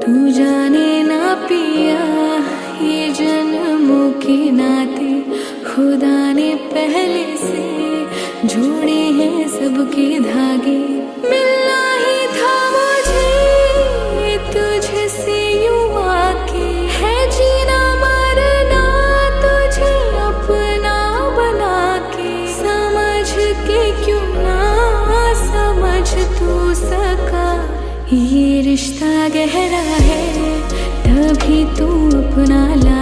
तू जाने ना पिया, ये जन्मों के नाते खुदा ने पहले से जोड़े हैं सबके धागे। मिलना ही था मुझे तुझसे यूं आके, है जीना मरना तुझे अपना बना के। समझ के क्यों ना समझ तू सका, ये रिश्ता गहरा है तभी तू अपना ला।